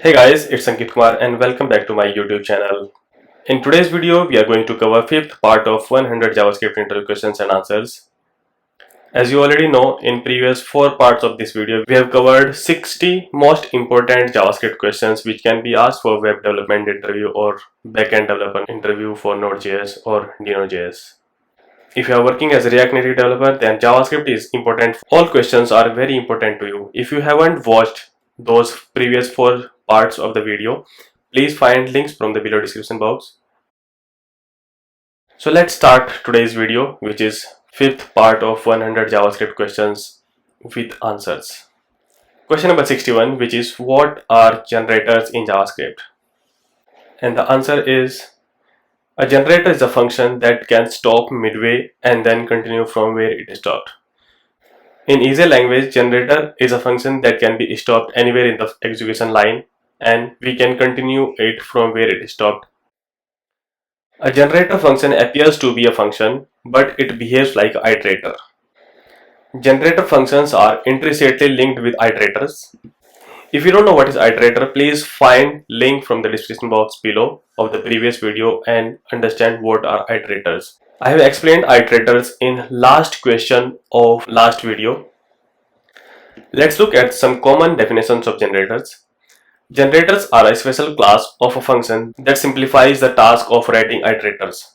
Hey guys, it's Ankit Kumar and welcome back to my YouTube channel. In today's video, we are going to cover fifth part of 100 JavaScript interview questions and answers. As you already know, in previous 4 parts of this video, we have covered 60 most important JavaScript questions which can be asked for web development interview or backend developer interview for Node.js or Dino.js. If you are working as a React Native developer, then JavaScript is important. All questions are very important to you. If you haven't watched those previous 4 parts of the video, please find links from the below description box. So let's start today's video, which is fifth part of 100 JavaScript questions with answers. Question number 61, which is what are generators in JavaScript? And the answer is a generator is a function that can stop midway and then continue from where it stopped. In easy language, generator is a function that can be stopped anywhere in the execution line and we can continue it from where it stopped. A generator function appears to be a function, but it behaves like an iterator. Generator functions are intrinsically linked with iterators. If you don't know what is iterator, please find link from the description box below of the previous video and understand what are iterators. I have explained iterators in last question of last video. Let's look at some common definitions of generators. Generators are a special class of a function that simplifies the task of writing iterators.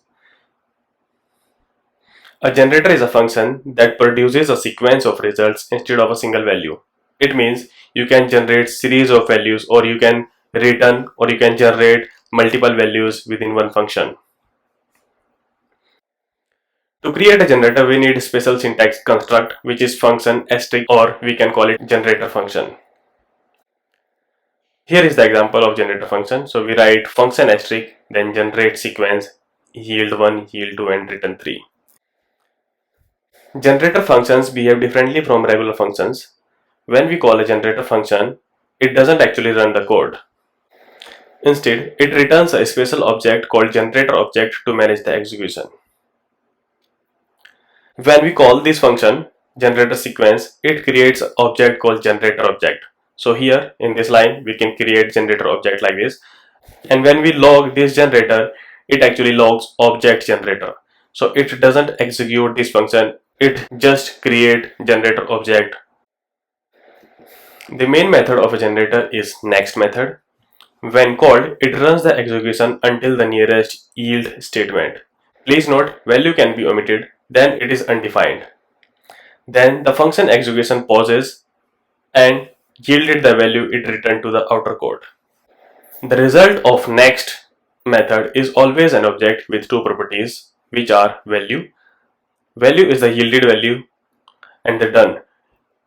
A generator is a function that produces a sequence of results instead of a single value. It means you can generate series of values, or you can return, or you can generate multiple values within one function. To create a generator, we need a special syntax construct, which is function asterisk, or we can call it generator function. Here is the example of generator function. So we write function asterisk, then generate sequence, yield 1, yield 2 and return 3. Generator functions behave differently from regular functions. When we call a generator function, it doesn't actually run the code. Instead, it returns a special object called generator object to manage the execution. When we call this function generator sequence, it creates an object called generator object. So here in this line, we can create generator object like this. And when we log this generator, it actually logs object generator. So it doesn't execute this function, it just create generator object. The main method of a generator is next method. When called, it runs the execution until the nearest yield statement. Please note, value can be omitted, then it is undefined. Then the function execution pauses and yielded the value it returned to the outer code. The result of next method is always an object with two properties, which are value. Value is the yielded value, and the done.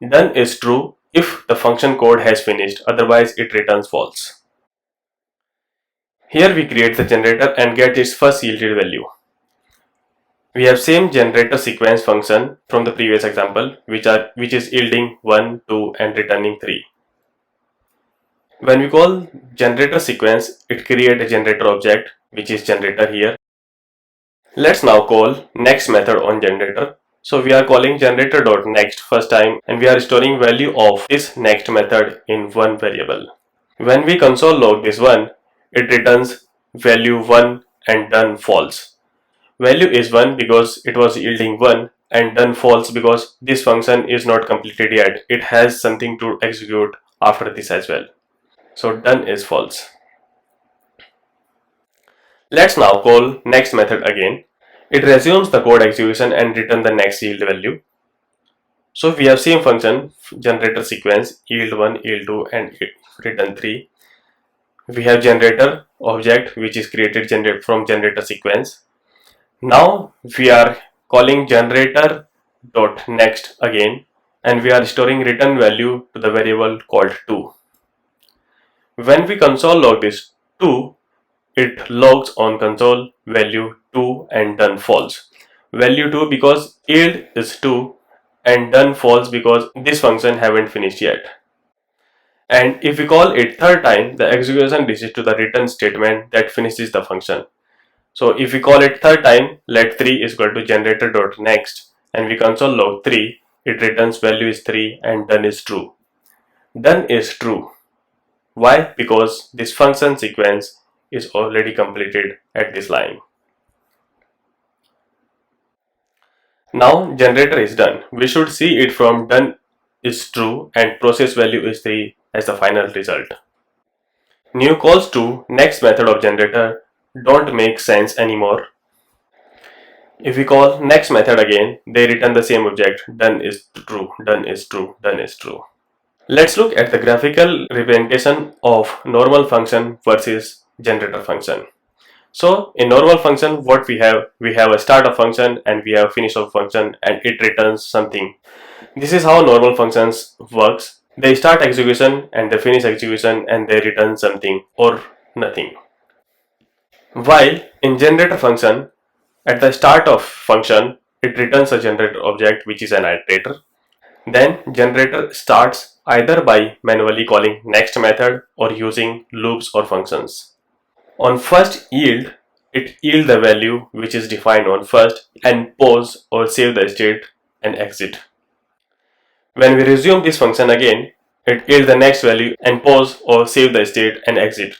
Done is true if the function code has finished, otherwise it returns false. Here we create the generator and get its first yielded value. We have same generator sequence function from the previous example, which is yielding 1, 2 and returning 3. When we call generator sequence, it creates a generator object, which is generator here. Let's now call next method on generator. So we are calling generator.next first time and we are storing value of this next method in one variable. When we console log this one, it returns value 1 and done false. Value is 1 because it was yielding 1 and done false because this function is not completed yet. It has something to execute after this as well. So done is false. Let's now call next method again. It resumes the code execution and return the next yield value. So we have same function generator sequence yield 1, yield 2 and return 3. We have generator object which is created from generator sequence. Now we are calling generator.next again and we are storing return value to the variable called 2. When we console log this 2, it logs on console value 2 and done false. Value 2 because yield is 2 and done false because this function haven't finished yet. And if we call it third time, the execution reaches to the return statement that finishes the function. So if we call it third time, let 3 is equal to generator.next and we console log 3, it returns value is 3 and done is true. Done is true. Why? Because this function sequence is already completed at this line. Now generator is done. We should see it from done is true and process value is 3 as the final result. New calls to next method of generator don't make sense anymore. If we call next method again, they return the same object, done is true, done is true, done is true. Let's look at the graphical representation of normal function versus generator function. So in normal function, what we have a start of function and we have finish of function and it returns something. This is how normal functions works. They start execution and they finish execution and they return something or nothing. While in generator function, at the start of function, it returns a generator object which is an iterator. Then generator starts either by manually calling next method or using loops or functions. On first yield, it yields the value which is defined on first and pause or save the state and exit. When we resume this function again, it yields the next value and pause or save the state and exit.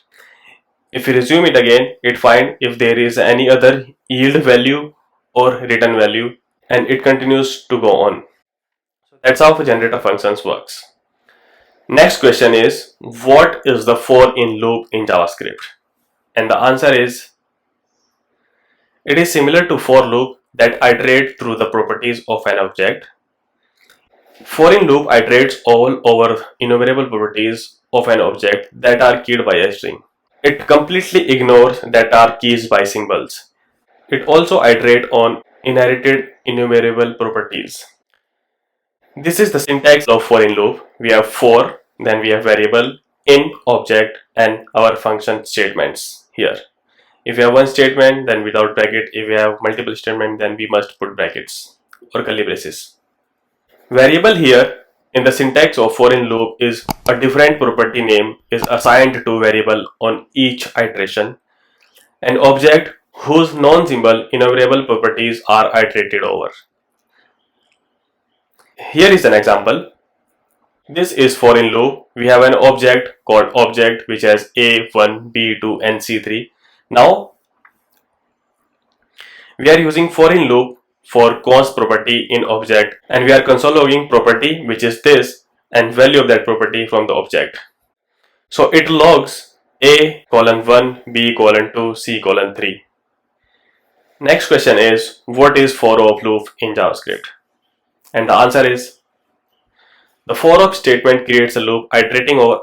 If we resume it again, it finds if there is any other yield value or return value and it continues to go on. So that's how generator functions works. Next question is, what is the for in loop in JavaScript? And the answer is, it is similar to for loop that iterate through the properties of an object. For in loop iterates all over enumerable properties of an object that are keyed by a string. It completely ignores that are keys by symbols. It also iterates on inherited enumerable properties. This is the syntax of for in loop. We have for, then we have variable, in, object, and our function statements here. If we have one statement, then without bracket. If we have multiple statements, then we must put brackets or curly braces. Variable here in the syntax of for in loop is a different property name is assigned to variable on each iteration. An object whose non-symbol enumerable properties are iterated over. Here is an example. This is for in loop. We have an object called object which has A1, B2 and C3. Now we are using for in loop for const property in object and we are console logging property which is this and value of that property from the object. So it logs A colon 1, B colon 2, C colon 3. Next question is, what is for of loop in JavaScript? And the answer is, the for of statement creates a loop iterating over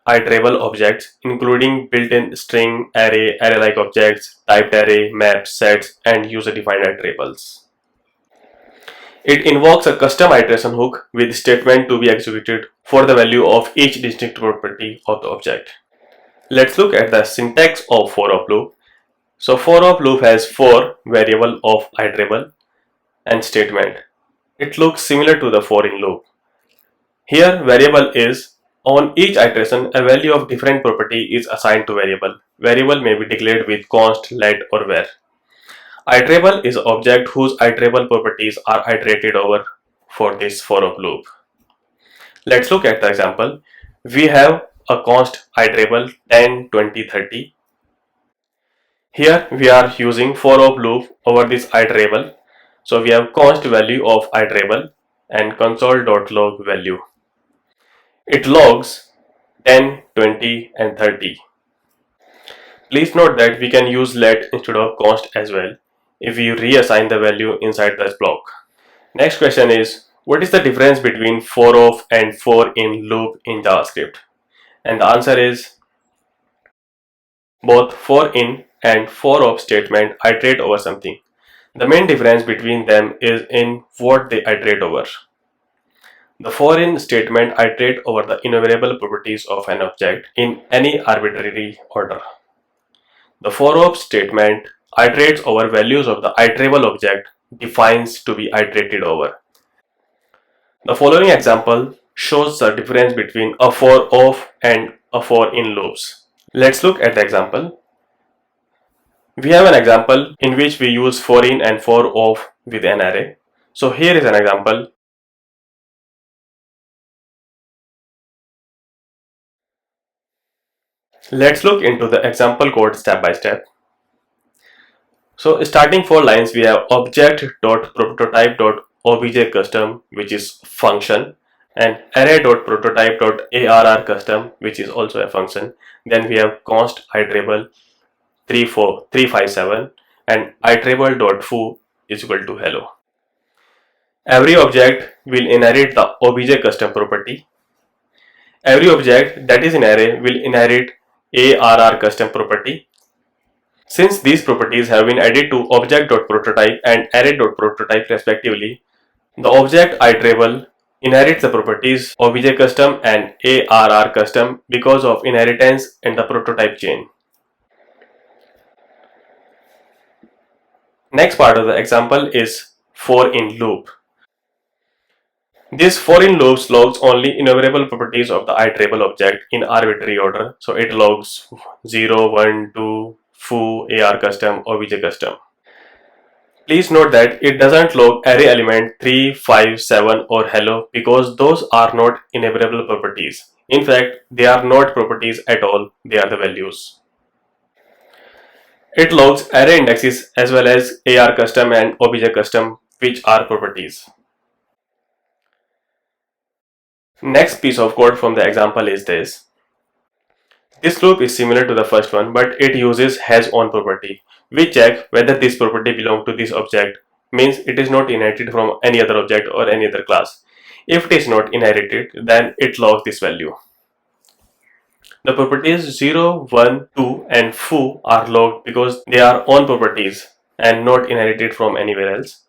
iterable objects including built-in string, array, array-like objects, typed array, maps, sets, and user-defined iterables. It invokes a custom iteration hook with statement to be executed for the value of each distinct property of the object. Let's look at the syntax of for of loop. So for of loop has for variable of iterable and statement. It looks similar to the for in loop. Here variable is on each iteration a value of different property is assigned to variable. Variable may be declared with const, let or var. Iterable is object whose iterable properties are iterated over for this for of loop. Let's look at the example. We have a const iterable 10, 20, 30. Here we are using for of loop over this iterable. So we have const value of iterable and console.log value. It logs 10, 20 and 30. Please note that we can use let instead of const as well if we reassign the value inside this block. Next question is, what is the difference between for of and for in loop in JavaScript? And the answer is, both for in and for of statement iterate over something. The main difference between them is in what they iterate over. The for in statement iterate over the enumerable properties of an object in any arbitrary order. The for of statement iterates over values of the iterable object defines to be iterated over. The following example shows the difference between a for of and a for in loops. Let's look at the example. We have an example in which we use for in and for of with an array. So here is an example. Let's look into the example code step by step. So starting 4 lines, we have object.prototype.obj custom, which is function, and array.prototype.arr custom, which is also a function. Then we have const iterable 357 and iterable.foo is equal to hello. Every object will inherit the obj custom property. Every object that is in array will inherit arr custom property. Since these properties have been added to object.prototype and array.prototype respectively, the object iterable inherits the properties obj custom and arr custom because of inheritance in the prototype chain. Next part of the example is for in loop. This for in loops logs only enumerable properties of the iterable object in arbitrary order. So it logs 0, 1, 2, foo, AR custom, obj custom. Please note that it doesn't log array element 3, 5, 7 or hello because those are not enumerable properties. In fact, they are not properties at all, they are the values. It logs array indexes as well as AR custom and obj custom, which are properties. Next piece of code from the example is this. This loop is similar to the first one, but it uses has on property. We check whether this property belongs to this object, means it is not inherited from any other object or any other class. If it is not inherited, then it logs this value. The properties 0, 1, 2 and foo are logged because they are on properties and not inherited from anywhere else.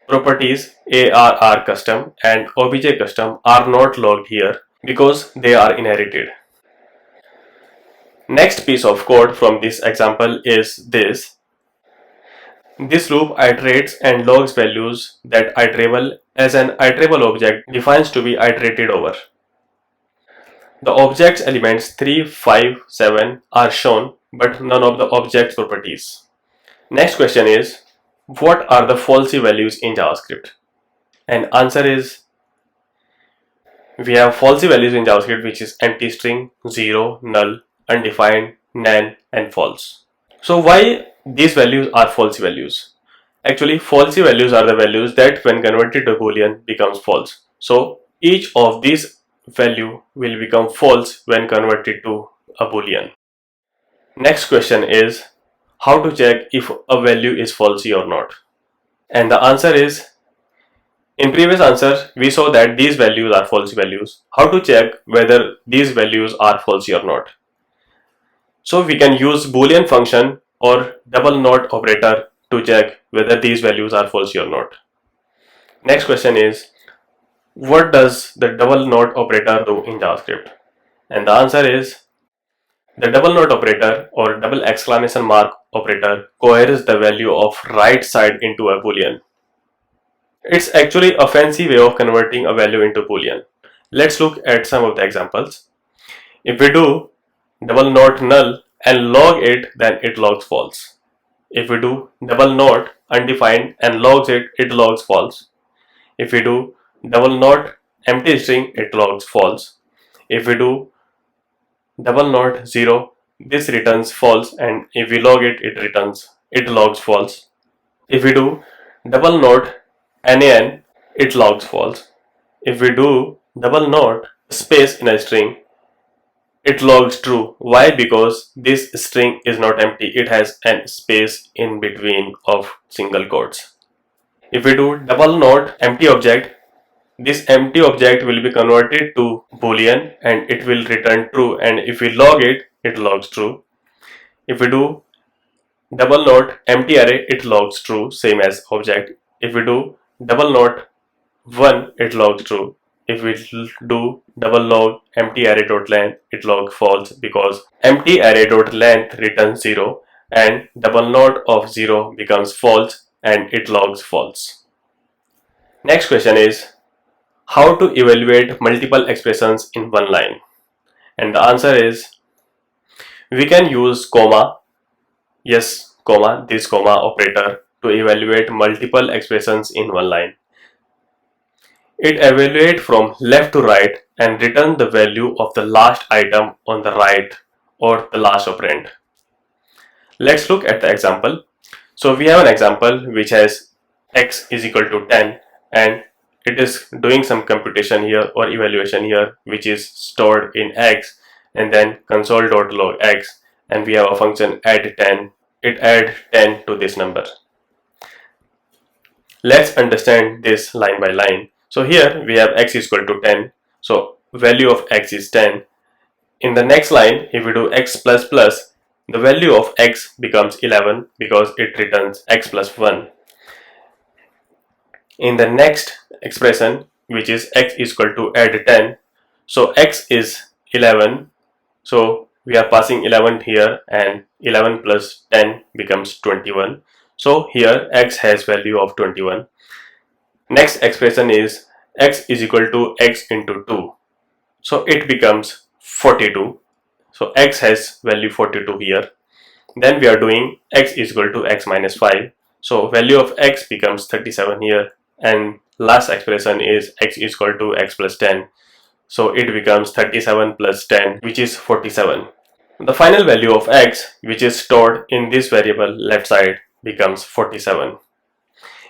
Properties arr custom and obj custom are not logged here because they are inherited. Next piece of code from this example is this. This loop iterates and logs values that iterable as an iterable object defines to be iterated over. The object's elements 3, 5, 7 are shown but none of the object's properties. Next question is, what are the falsy values in JavaScript? And answer is, we have falsy values in JavaScript, which is empty string, 0, null, undefined, nan and false. So why these values are falsy values? Actually, falsy values are the values that when converted to Boolean becomes false. So each of these value will become false when converted to a Boolean. Next question is, how to check if a value is falsy or not? And the answer is, in previous answer we saw that these values are falsy values. How to check whether these values are falsy or not? So we can use Boolean function or double not operator to check whether these values are falsy or not. Next question is, what does the double not operator do in JavaScript? And the answer is, the double not operator or double exclamation mark operator coheres the value of right side into a Boolean. It's actually a fancy way of converting a value into Boolean. Let's look at some of the examples. If we do double not null and log it, then it logs false. If we do double not undefined and logs it, it logs false. If we do double not empty string, it logs false. If we do double not 0, this returns false, and if we log it, it logs false. If we do double not nan, it logs false. If we do double not space in a string, it logs true. Why? Because this string is not empty, it has a space in between of single quotes. If we do double not empty object, this empty object will be converted to Boolean and it will return true, and if we log it, it logs true. If we do double not empty array, it logs true, same as object. If we do double not 1, it logs true. If we do double log empty array dot length, it logs false because empty array dot length returns 0 and double not of 0 becomes false and it logs false. Next question is, how to evaluate multiple expressions in one line? And the answer is, we can use comma, yes, comma, this comma operator to evaluate multiple expressions in one line. It evaluates from left to right and return the value of the last item on the right or the last operand. Let's look at the example. So we have an example which has x is equal to 10 and it is doing some computation here or evaluation here which is stored in x, and then console.log x, and we have a function add 10. It add 10 to this number. Let's understand this line by line. So here we have x is equal to 10, so value of x is 10. In the next line, if we do x plus plus, the value of x becomes 11 because it returns x plus 1. In the next expression, which is x is equal to add 10, so x is 11, so we are passing 11 here, and 11 plus 10 becomes 21. So here x has value of 21. Next expression is x is equal to x into 2, so it becomes 42. So x has value 42 here. Then we are doing x is equal to x minus 5, so value of x becomes 37 here, and last expression is x is equal to x plus 10, so it becomes 37 plus 10, which is 47. The final value of x, which is stored in this variable left side, becomes 47.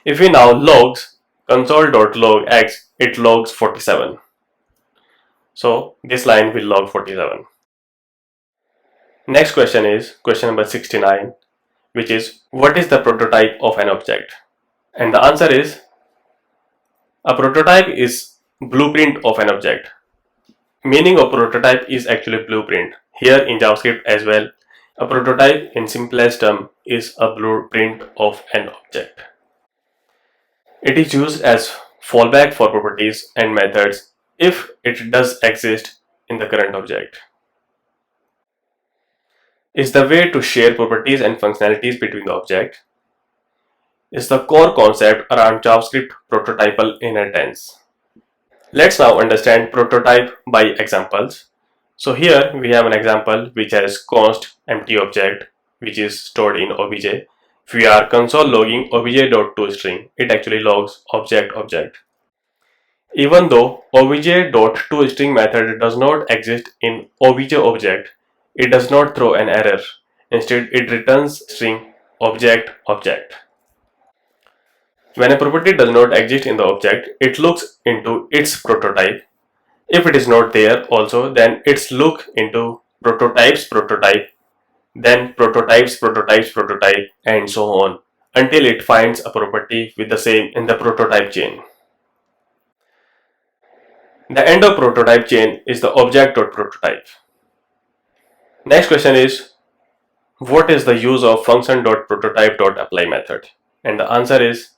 If we now logs console.log x, it logs 47. So this line will log 47. Next question is question number 69, which is what is the prototype of an object? And the answer is a prototype is blueprint of an object. Meaning of prototype is actually blueprint. Here in JavaScript as well, a prototype in simplest term is a blueprint of an object. It is used as fallback for properties and methods if it does exist in the current object. Is the way to share properties and functionalities between the object. Is the core concept around JavaScript prototypal inheritance. Let's now understand prototype by examples. So here we have an example which has const empty object which is stored in obj. If we are console logging obj.toString, it actually logs object. Even though obj.toString method does not exist in obj object, it does not throw an error. Instead, it returns string object. When a property does not exist in the object, it looks into its prototype. If it is not there also, then it's look into prototype, then prototype, and so on until it finds a property with the same in the prototype chain. The end of prototype chain is the object.prototype. Next question is, what is the use of function.prototype.apply method? And the answer is,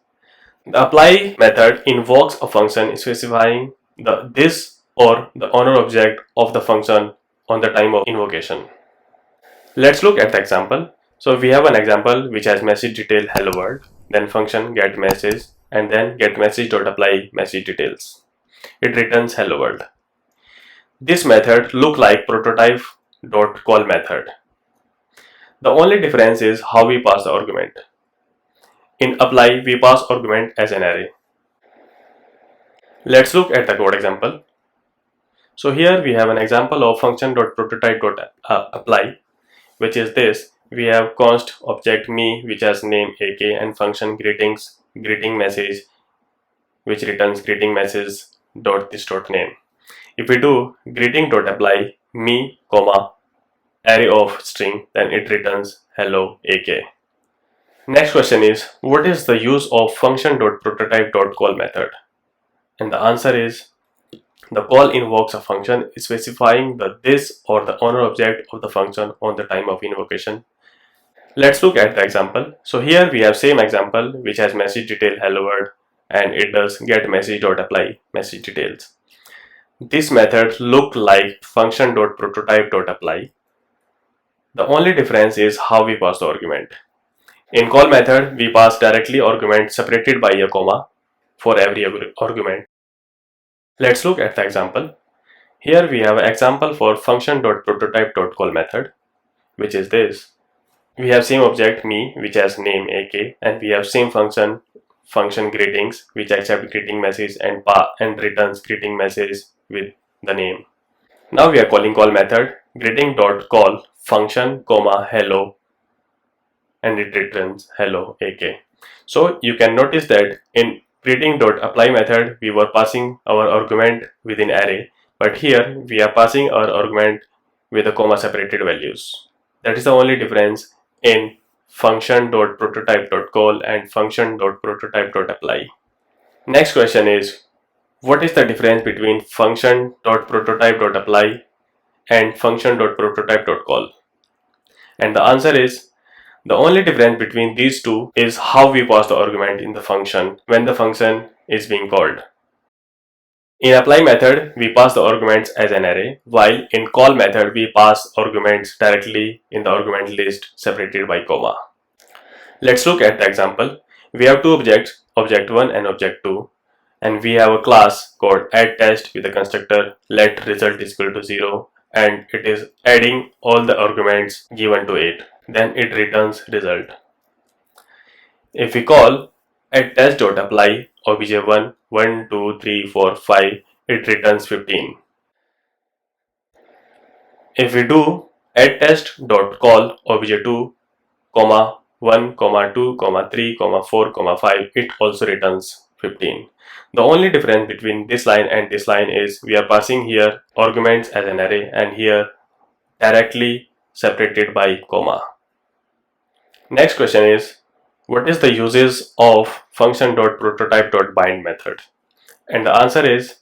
the apply method invokes a function specifying the this or the owner object of the function on the time of invocation. Let's look at the example. So we have an example which has message detail hello world, then function get message, and then get message.apply message details. It returns hello world. This method look like prototype.call method. The only difference is how we pass the argument. In apply, we pass argument as an array. Let's look at the code example. So here we have an example of function.prototype.apply, which is this. We have const object me which has name ak, and function greeting message which returns greeting message dot this dot name. If we do greeting.apply me comma array of string, then it returns hello ak. Next question is, what is the use of function.prototype.call method? And the answer is, the call invokes a function specifying the this or the owner object of the function on the time of invocation. Let's look at the example. So here we have same example which has message detail hello world, and it does get message.apply message details. This method look like function.prototype.apply. The only difference is how we pass the argument. In call method, we pass directly argument separated by a comma for every argument. Let's look at the example. Here we have an example for function.prototype.call method, which is this. We have same object me which has name ak, and we have same function greetings which accepts greeting message and returns greeting message with the name. Now we are calling call method greeting.call function comma hello, and it returns hello AK. So you can notice that in greeting.apply method we were passing our argument within array, but here we are passing our argument with a comma separated values. That is the only difference in function.prototype.call and function.prototype.apply. Next question is, what is the difference between function.prototype.apply and function.prototype.call? And the answer is, the only difference between these two is how we pass the argument in the function when the function is being called. In apply method, we pass the arguments as an array, while in call method, we pass arguments directly in the argument list separated by comma. Let's look at the example. We have two objects, object 1 and object 2, and we have a class called addTest with a constructor let result is equal to 0, and it is adding all the arguments given to it. Then it returns result. If we call addTest.apply obj1 1 2 3 4 5, it returns 15. If we do addTest.call obj2 comma 1 comma 2 comma 3 comma 4 comma 5, it also returns 15. The only difference between this line and this line is we are passing here arguments as an array and here directly separated by comma. Next question is, what is the uses of function.prototype.bind method? And the answer is,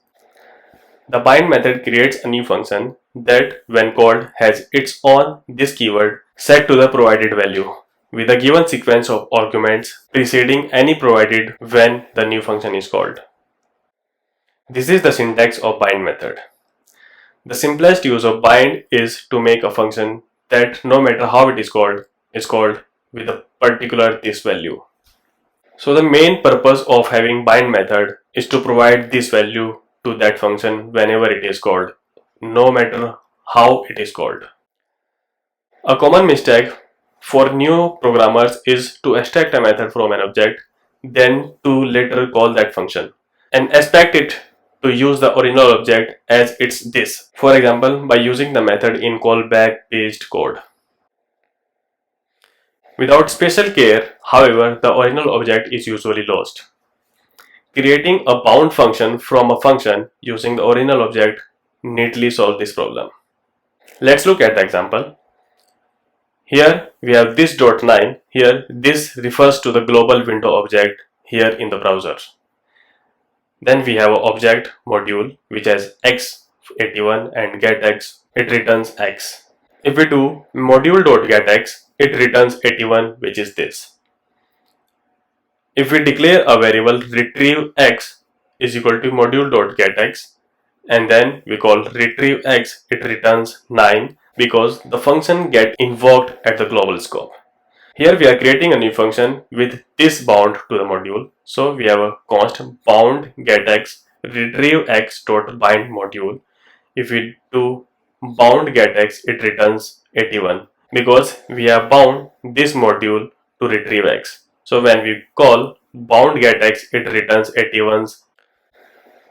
the bind method creates a new function that when called has its own this keyword set to the provided value with a given sequence of arguments preceding any provided when the new function is called. This is the syntax of bind method. The simplest use of bind is to make a function that no matter how it is called with a particular this value. So the main purpose of having bind method is to provide this value to that function whenever it is called, no matter how it is called. A common mistake for new programmers is to extract a method from an object, then to later call that function and expect it to use the original object as its this. For example, by using the method in callback based code. Without special care, however, the original object is usually lost. Creating a bound function from a function using the original object neatly solves this problem. Let's look at the example. Here we have this .9. Here this refers to the global window object here in the browser. Then we have an object module which has x81 and getX, it returns x. If we do module.getX, it returns 81, which is this. If we declare a variable retrieve x is equal to module.getX and then we call retrieve x, it returns 9 because the function get invoked at the global scope. Here we are creating a new function with this bound to the module. So we have a const bound getX retrieve x dot bind module. If we do bound getX, it returns 81 because we have bound this module to retrieve x. So when we call bound getX, it returns 81's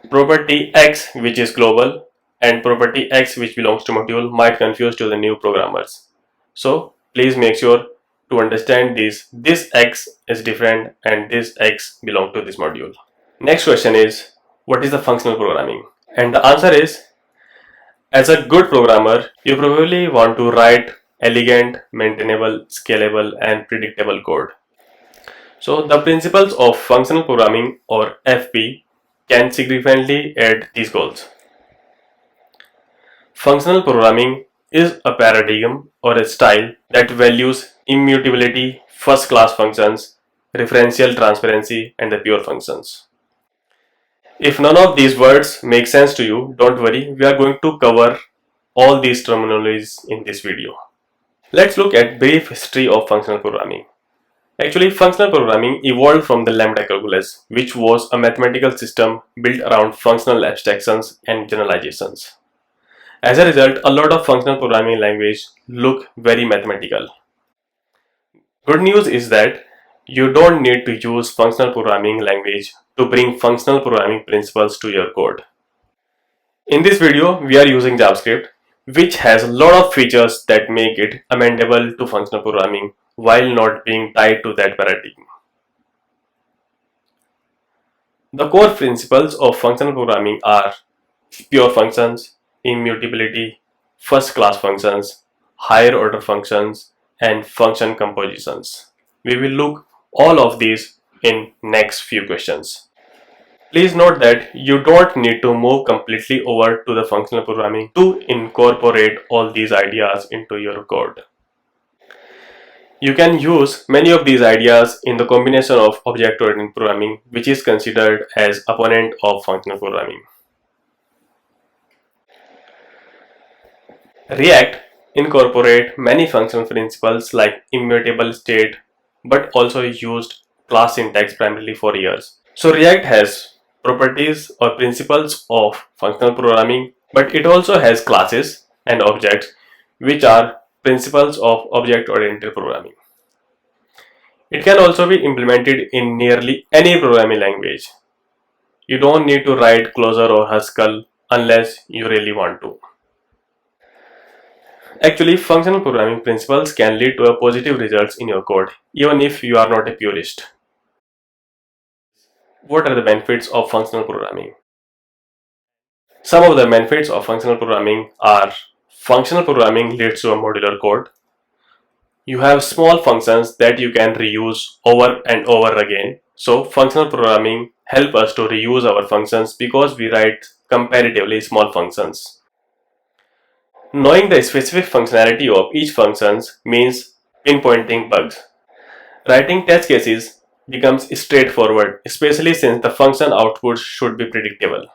property x, which is global, and property x, which belongs to module, might confuse to the new programmers. So please make sure to understand this x is different and this x belongs to this module. Next question is, what is the functional programming? And the answer is, as a good programmer, you probably want to write elegant, maintainable, scalable, and predictable code. So the principles of functional programming, or FP, can significantly aid these goals. Functional programming is a paradigm or a style that values immutability, first-class functions, referential transparency, and the pure functions. If none of these words make sense to you, don't worry, we are going to cover all these terminologies in this video. Let's look at brief history of functional programming. Actually, functional programming evolved from the lambda calculus, which was a mathematical system built around functional abstractions and generalizations. As a result, a lot of functional programming languages look very mathematical. Good news is that you don't need to use functional programming language to bring functional programming principles to your code. In this video, we are using JavaScript, which has a lot of features that make it amendable to functional programming while not being tied to that paradigm. The core principles of functional programming are pure functions, immutability, first-class functions, higher-order functions, and function compositions. We will look all of these in next few questions. Please note that you don't need to move completely over to the functional programming to incorporate all these ideas into your code. You can use many of these ideas in the combination of object-oriented programming, which is considered as opponent of functional programming. React incorporate many functional principles like immutable state, but also used class syntax primarily for years. So React has properties or principles of functional programming, but it also has classes and objects, which are principles of object-oriented programming. It can also be implemented in nearly any programming language. You don't need to write Clojure or Haskell unless you really want to. Actually, functional programming principles can lead to a positive results in your code, even if you are not a purist. What are the benefits of functional programming? Some of the benefits of functional programming are functional programming leads to a modular code. You have small functions that you can reuse over and over again. So functional programming help us to reuse our functions because we write comparatively small functions. Knowing the specific functionality of each function means pinpointing bugs. Writing test cases becomes straightforward, especially since the function outputs should be predictable.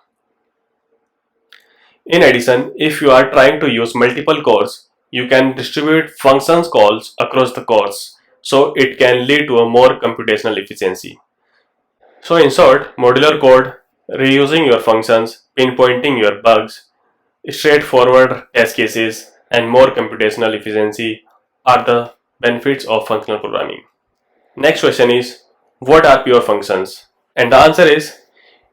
In addition, if you are trying to use multiple cores, you can distribute functions calls across the cores, so it can lead to a more computational efficiency. So in short, modular code, reusing your functions, pinpointing your bugs, straightforward test cases, and more computational efficiency are the benefits of functional programming. Next question is, what are pure functions? And the answer is,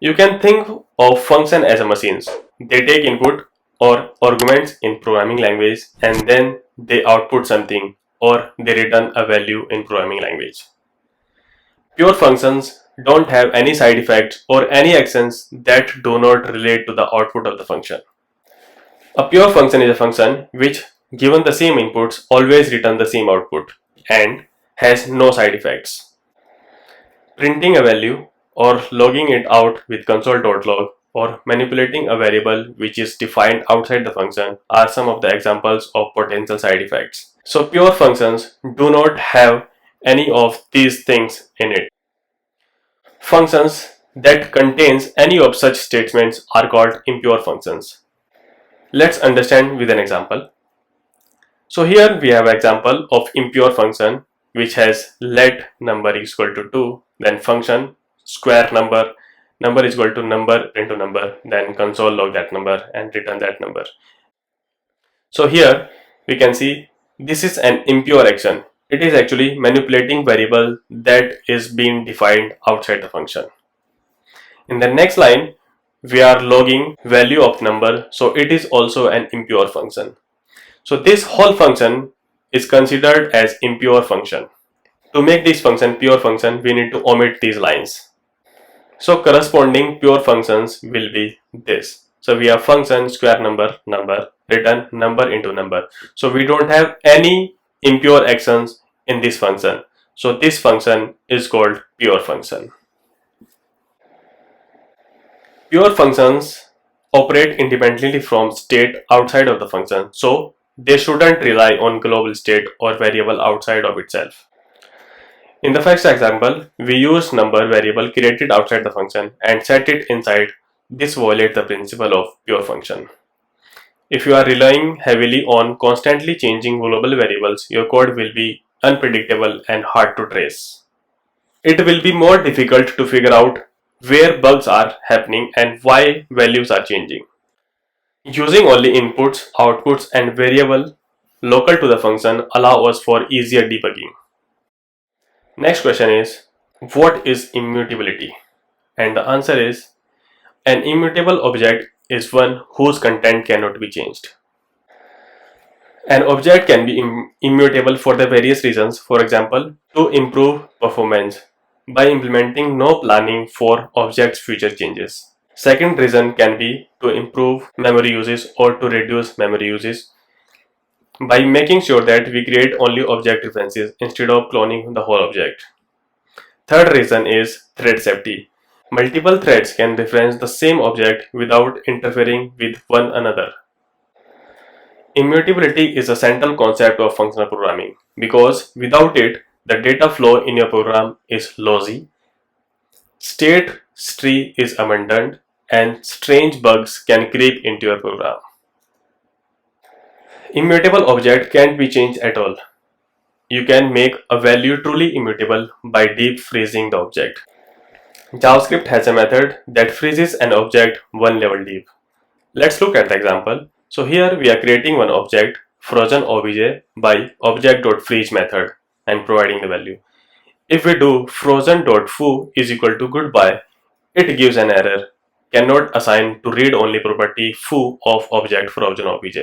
you can think of function as a machines. They take input or arguments in programming language and then they output something or they return a value in programming language. Pure functions don't have any side effects or any actions that do not relate to the output of the function. A pure function is a function which, given the same inputs, always return the same output and has no side effects. Printing a value or logging it out with console.log or manipulating a variable which is defined outside the function are some of the examples of potential side effects. So pure functions do not have any of these things in it. Functions that contains any of such statements are called impure functions. Let's understand with an example. So here we have an example of impure function which has let number is equal to 2, then function square number is equal to number into number, then console log that number and return that number. So here we can see this is an impure action. It is actually manipulating variable that is being defined outside the function. In the next line, we are logging value of number, so it is also an impure function. So this whole function is considered as impure function. To make this function pure function, we need to omit these lines. So corresponding pure functions will be this. So we have function square number return number into number. So we don't have any impure actions in this function. So this function is called pure function. Pure functions operate independently from state outside of the function. So they shouldn't rely on global state or variable outside of itself. In the first example, we use number variable created outside the function and set it inside. This violates the principle of pure function. If you are relying heavily on constantly changing global variables, your code will be unpredictable and hard to trace. It will be more difficult to figure out where bugs are happening and why values are changing. Using only inputs, outputs, and variable local to the function allow us for easier debugging. Next question is, what is immutability? And the answer is, an immutable object is one whose content cannot be changed. An object can be immutable for the various reasons, for example, to improve performance by implementing no planning for object's future changes. Second reason can be to improve memory uses or to reduce memory uses by making sure that we create only object references instead of cloning the whole object. Third reason is thread safety. Multiple threads can reference the same object without interfering with one another. Immutability is a central concept of functional programming because without it, the data flow in your program is lossy, state tree is abandoned, and strange bugs can creep into your program. Immutable object can't be changed at all. You can make a value truly immutable by deep freezing the object. JavaScript has a method that freezes an object one level deep. Let's look at the example. So here we are creating one object, frozen obj, by object.freeze method and providing the value. If we do frozen.foo is equal to goodbye, it gives an error, cannot assign to read-only property foo of object frozen obj.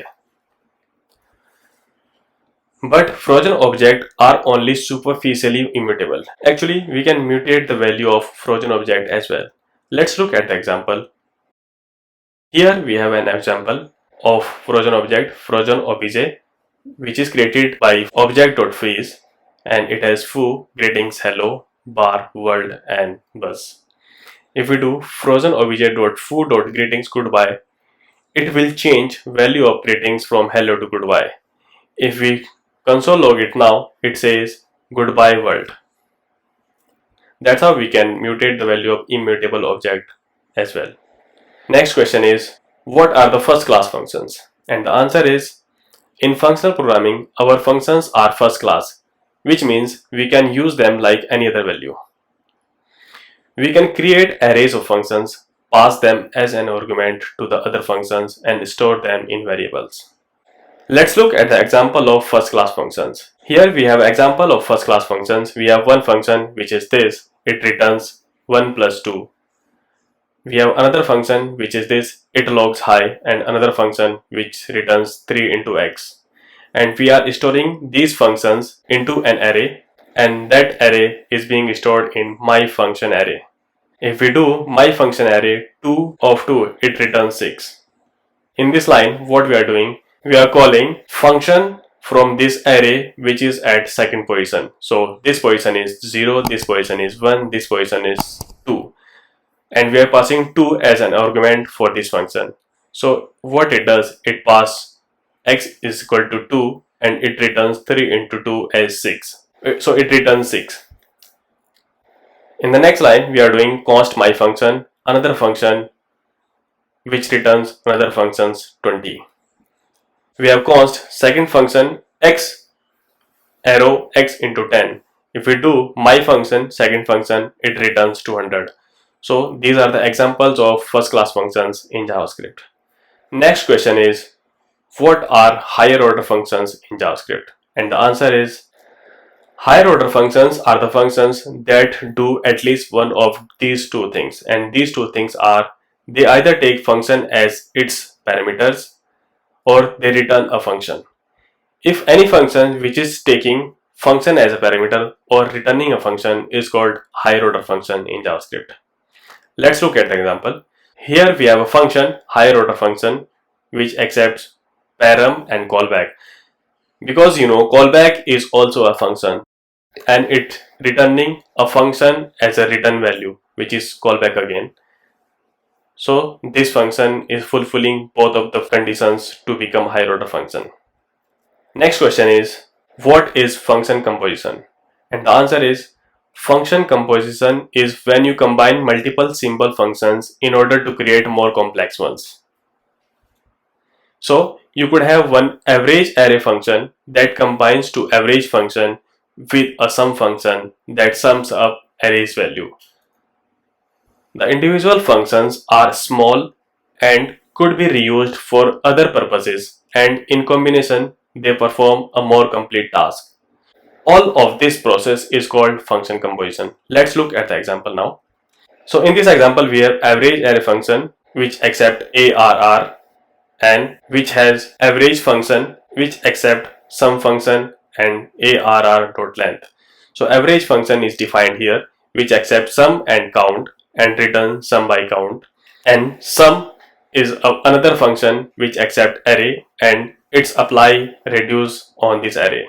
But frozen objects are only superficially immutable. Actually, we can mutate the value of frozen object as well. Let's look at the example. Here we have an example of frozen object, frozen obj, which is created by object.freeze, and it has foo, greetings, hello, bar, world, and buzz. If we do frozen obj.foo.greetings goodbye, it will change value of greetings from hello to goodbye. If we console log it now, it says goodbye world. That's how we can mutate the value of immutable object as well. Next question is, what are the first class functions? And the answer is, in functional programming, our functions are first class, which means we can use them like any other value. We can create arrays of functions, pass them as an argument to the other functions, and store them in variables. Let's look at the example of first class functions. Here we have example of first class functions. We have one function which is this, it returns 1 plus 2. We have another function which is this, it logs high, and another function which returns 3 into x. And we are storing these functions into an array, and that array is being stored in my function array. If we do my function array 2 of 2, it returns 6. In this line, what we are doing, we are calling function from this array which is at second position. So this position is 0, this position is 1, this position is 2. And we are passing 2 as an argument for this function. So what it does, it passes x is equal to 2 and it returns 3 into 2 as 6. So it returns 6. In the next line, we are doing const my function, another function which returns another function's 20. We have const second function x arrow x into 10. If we do my function second function, it returns 200. So these are the examples of first class functions in JavaScript. Next question is, what are higher order functions in JavaScript? And the answer is, higher order functions are the functions that do at least one of these two things, and these two things are, they either take function as its parameters or they return a function. If any function which is taking function as a parameter or returning a function is called higher order function in JavaScript. Let's look at the example. Here we have a function, higher order function, which accepts param and callback. Because you know callback is also a function and it returning a function as a return value, which is callback again. So this function is fulfilling both of the conditions to become higher order function. Next question is, what is function composition? And the answer is, function composition is when you combine multiple simple functions in order to create more complex ones. So you could have one average array function that combines to average function with a sum function that sums up array's value. The individual functions are small and could be reused for other purposes, and in combination they perform a more complete task. All of this process is called function composition. Let's look at the example now. So in this example we have average array function which accept ARR, and which has average function which accept sum function and ARR.length. So average function is defined here, which accepts sum and count and return sum by count, and sum is another function which accept array and its apply reduce on this array.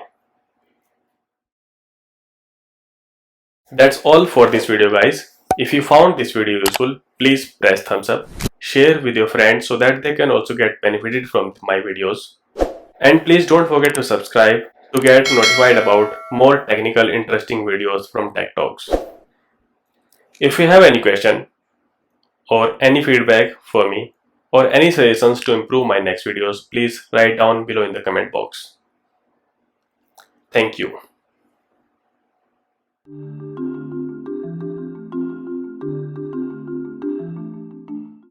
That's all for this video, guys. If you found this video useful, please press thumbs up, share with your friends so that they can also get benefited from my videos, and please don't forget to subscribe to get notified about more technical interesting videos from Tech Talks. If you have any question or any feedback for me or any suggestions to improve my next videos, please write down below in the comment box. Thank you.